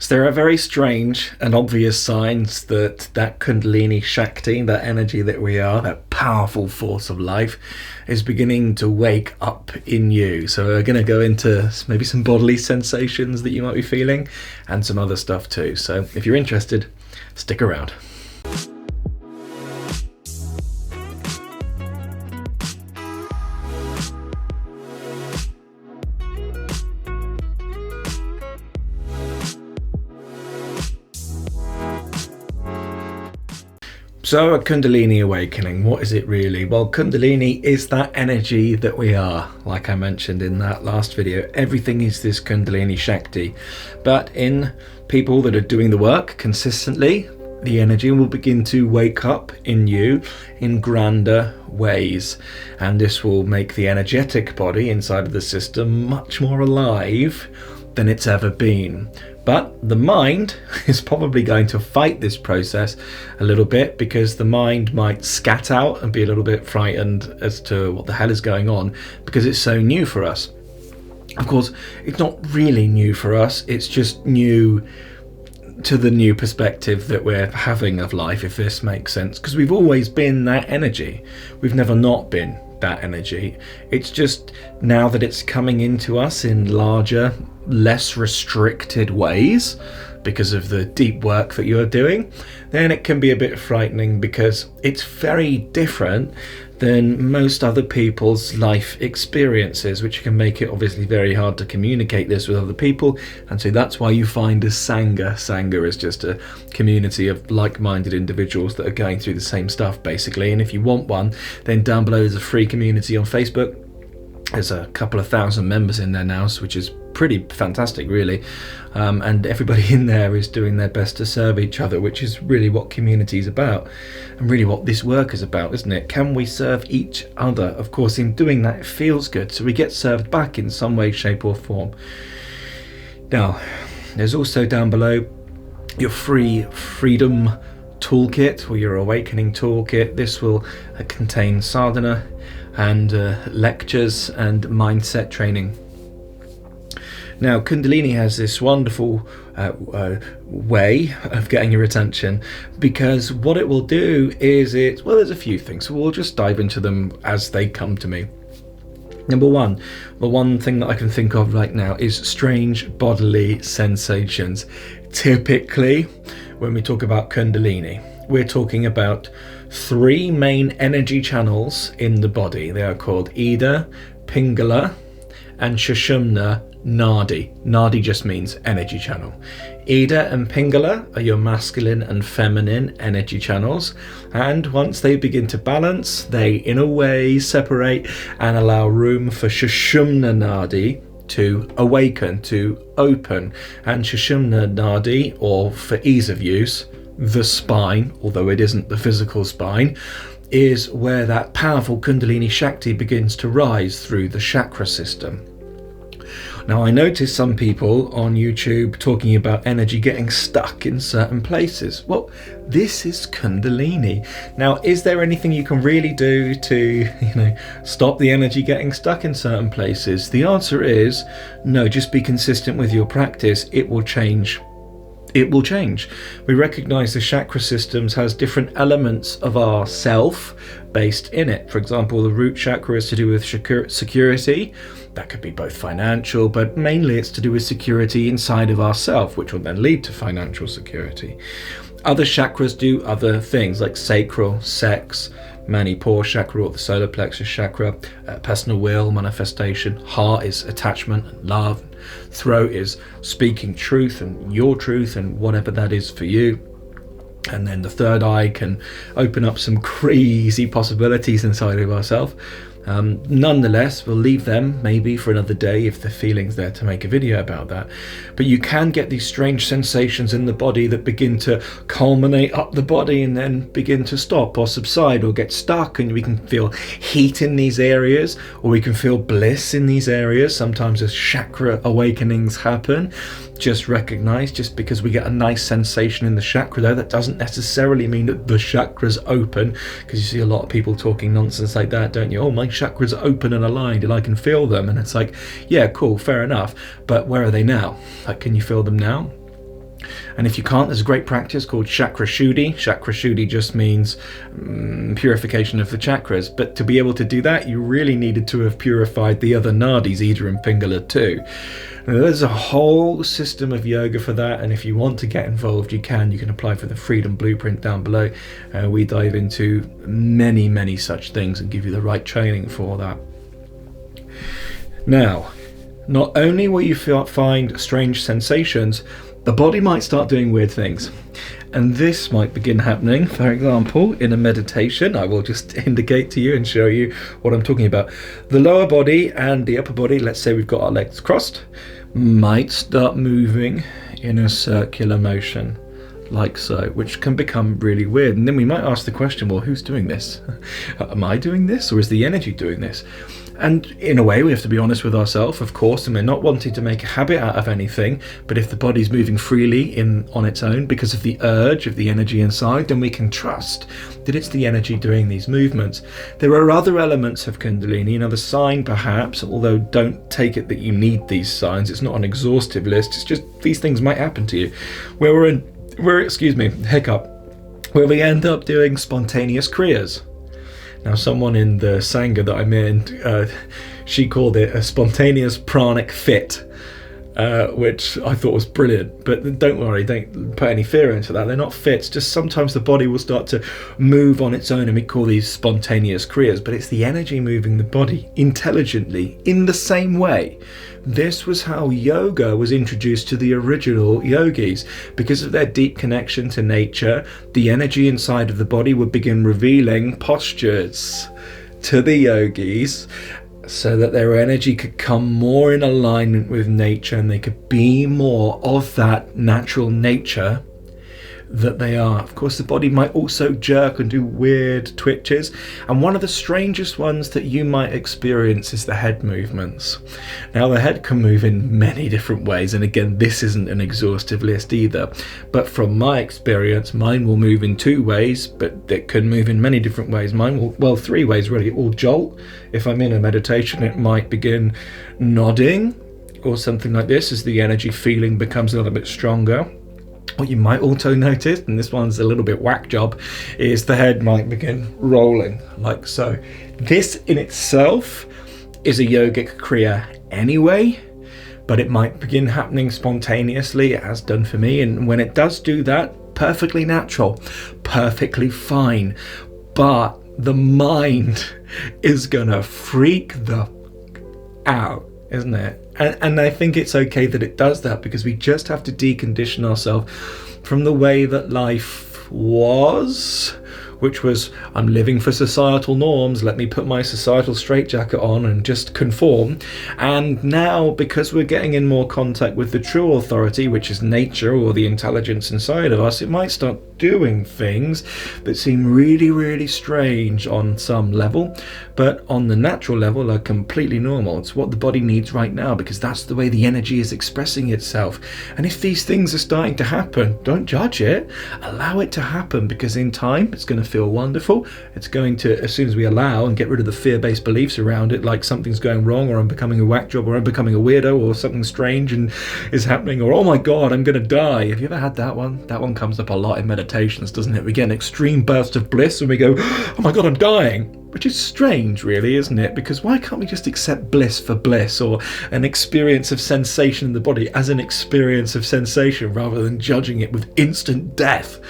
So there are very strange and obvious signs that that Kundalini Shakti, that energy that we are, that powerful force of life, is beginning to wake up in you. So we're going to go into maybe some bodily sensations that you might be feeling and some other stuff too. So if you're interested, stick around. So a Kundalini awakening, what is it really? Well, Kundalini is that energy that we are. Like I mentioned in that last video, everything is this Kundalini Shakti. But in people that are doing the work consistently, the energy will begin to wake up in you in grander ways. And this will make the energetic body inside of the system much more alive than it's ever been. But the mind is probably going to fight this process a little bit, because the mind might scat out and be a little bit frightened as to what the hell is going on, because it's so new for us. Of course, it's not really new for us, it's just new to the new perspective that we're having of life, if this makes sense, because we've always been that energy. We've never not been that energy. It's just now that it's coming into us in larger, less restricted ways because of the deep work that you're doing, then it can be a bit frightening, because it's very different than most other people's life experiences, which can make it obviously very hard to communicate this with other people. And so that's why you find a Sangha. Sangha is just a community of like-minded individuals that are going through the same stuff, basically. And if you want one, then down below is a free community on Facebook. There's a couple of thousand members in there now, which is pretty fantastic, really. And everybody in there is doing their best to serve each other, which is really what community is about, and really what this work is about, isn't it? Can we serve each other? Of course, in doing that, it feels good, so we get served back in some way, shape or form. Now, there's also down below your free freedom toolkit, or your awakening toolkit. This will contain sadhana and lectures and mindset training. Now, Kundalini has this wonderful way of getting your attention, because what it will do is there's a few things, so we'll just dive into them as they come to me. Number one, the one thing that I can think of right now is strange bodily sensations. Typically, when we talk about Kundalini, we're talking about three main energy channels in the body. They are called Ida, Pingala, and Sushumna Nadi. Nadi just means energy channel. Ida and Pingala are your masculine and feminine energy channels, and once they begin to balance, they in a way separate and allow room for Sushumna Nadi to awaken, to open. And Sushumna Nadi, or for ease of use, the spine, although it isn't the physical spine, is where that powerful Kundalini Shakti begins to rise through the chakra system. Now, I noticed some people on YouTube talking about energy getting stuck in certain places. Well, this is Kundalini. Now, is there anything you can really do to, stop the energy getting stuck in certain places? The answer is no. Just be consistent with your practice. It will change. It will change. We recognize the chakra systems has different elements of our self based in it. For example, the root chakra is to do with security. That could be both financial, but mainly it's to do with security inside of ourself, which will then lead to financial security. Other chakras do other things, like sacral, sex, Manipur chakra, or the solar plexus chakra, personal will, manifestation. Heart is attachment and love. Throat is speaking truth and your truth and whatever that is for you. And then the third eye can open up some crazy possibilities inside of ourselves. Nonetheless, we'll leave them maybe for another day if the feeling's there to make a video about that. But you can get these strange sensations in the body that begin to culminate up the body and then begin to stop or subside or get stuck, and we can feel heat in these areas, or we can feel bliss in these areas. Sometimes as chakra awakenings happen, just recognize, just because we get a nice sensation in the chakra though, that doesn't necessarily mean that the chakra's open, because you see a lot of people talking nonsense like that, don't you? Oh, my chakras are open and aligned and I can feel them, and it's like, yeah, cool, fair enough, but where are they now? Like, can you feel them now? And if you can't, there's a great practice called chakra shuddhi. Chakra shuddhi just means purification of the chakras. But to be able to do that, you really needed to have purified the other nadis, Ida and Pingala too. Now, there's a whole system of yoga for that, and if you want to get involved, you can apply for the Freedom Blueprint down below. We dive into many such things and give you the right training for that. Now, not only will you find strange sensations, the body might start doing weird things. And this might begin happening, for example, in a meditation. I will just indicate to you and show you what I'm talking about. The lower body and the upper body, let's say we've got our legs crossed, might start moving in a circular motion, like so, which can become really weird. And then we might ask the question, well, who's doing this? Am I doing this, or is the energy doing this? And in a way, we have to be honest with ourselves, of course, and we're not wanting to make a habit out of anything. But if the body's moving freely on its own because of the urge of the energy inside, then we can trust that it's the energy doing these movements. There are other elements of Kundalini, another sign perhaps, although don't take it that you need these signs. It's not an exhaustive list. It's just these things might happen to you, where where we end up doing spontaneous kriyas. Now, someone in the Sangha that I'm in, she called it a spontaneous pranic fit, which I thought was brilliant. But don't worry, don't put any fear into that. They're not fits, just sometimes the body will start to move on its own, and we call these spontaneous kriyas. But it's the energy moving the body intelligently in the same way. This was how yoga was introduced to the original yogis. Because of their deep connection to nature, the energy inside of the body would begin revealing postures to the yogis so that their energy could come more in alignment with nature, and they could be more of that natural nature that they are. Of course, the body might also jerk and do weird twitches, and one of the strangest ones that you might experience is the head movements. Now, the head can move in many different ways, and again, this isn't an exhaustive list either, but from my experience, mine will move in 2 ways, but it can move in many different ways. Mine will, well, 3 ways really. It will jolt. If I'm in a meditation, it might begin nodding or something like this as the energy feeling becomes a little bit stronger. What you might also notice, and this one's a little bit whack job, is the head might begin rolling like so. This in itself is a yogic kriya anyway, but it might begin happening spontaneously. It has done for me, and when it does do that, perfectly natural, perfectly fine. But the mind is gonna freak the out, isn't it? And I think it's okay that it does that, because we just have to decondition ourselves from the way that life was, which was, I'm living for societal norms, let me put my societal straitjacket on and just conform. And now, because we're getting in more contact with the true authority, which is nature or the intelligence inside of us, it might start doing things that seem really strange on some level, but on the natural level are completely normal. It's what the body needs right now, because that's the way the energy is expressing itself. And if these things are starting to happen, don't judge it, allow it to happen, because in time it's going to feel wonderful. It's going to, as soon as we allow and get rid of the fear-based beliefs around it, like something's going wrong, or I'm becoming a whack job, or I'm becoming a weirdo, or something strange and is happening, or oh my god, I'm going to die. Have you ever had that one? That one comes up a lot in meditations, doesn't it? We get an extreme burst of bliss and we go, oh my god, I'm dying. Which is strange, really, isn't it? Because why can't we just accept bliss for bliss, or an experience of sensation in the body as an experience of sensation, rather than judging it with instant death,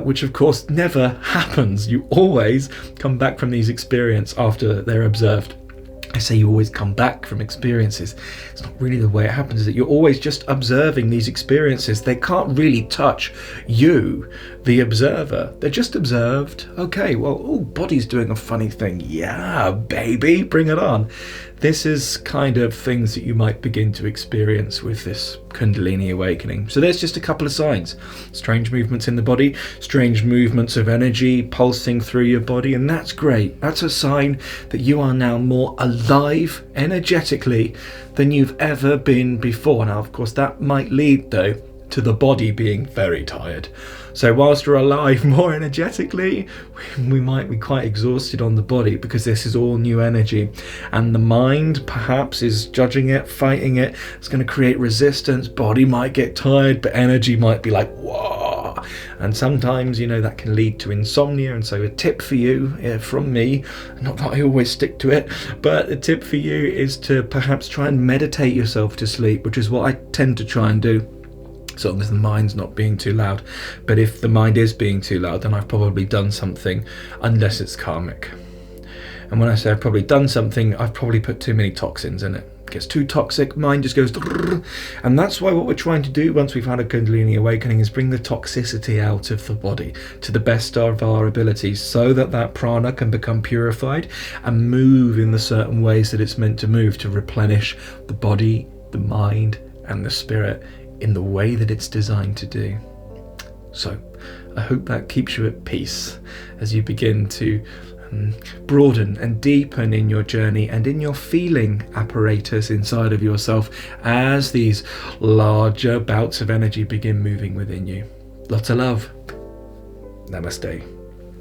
which of course never happens. You always come back from these experiences after they're observed. I say you always come back from experiences. It's not really the way it happens, is that you're always just observing these experiences. They can't really touch you, the observer. They're just observed. Okay, well, oh, body's doing a funny thing. Yeah, baby, bring it on. This is kind of things that you might begin to experience with this Kundalini awakening. So there's just a couple of signs. Strange movements in the body, strange movements of energy pulsing through your body, and that's great. That's a sign that you are now more alive energetically than you've ever been before. Now, of course, that might lead, though, to the body being very tired. So whilst we're alive more energetically, we might be quite exhausted on the body, because this is all new energy, and the mind perhaps is judging it, fighting it. It's going to create resistance. Body might get tired, but energy might be like, whoa. And sometimes, that can lead to insomnia. And so a tip for you from me, not that I always stick to it, but a tip for you is to perhaps try and meditate yourself to sleep, which is what I tend to try and do, as long as the mind's not being too loud. But if the mind is being too loud, then I've probably done something, unless it's karmic. And when I say I've probably done something, I've probably put too many toxins in it. It gets too toxic, mind just goes, and that's why what we're trying to do once we've had a Kundalini awakening is bring the toxicity out of the body to the best of our abilities, so that that prana can become purified and move in the certain ways that it's meant to move, to replenish the body, the mind, and the spirit in the way that it's designed to do. So I hope that keeps you at peace as you begin to broaden and deepen in your journey and in your feeling apparatus inside of yourself, as these larger bouts of energy begin moving within you. Lots of love. Namaste.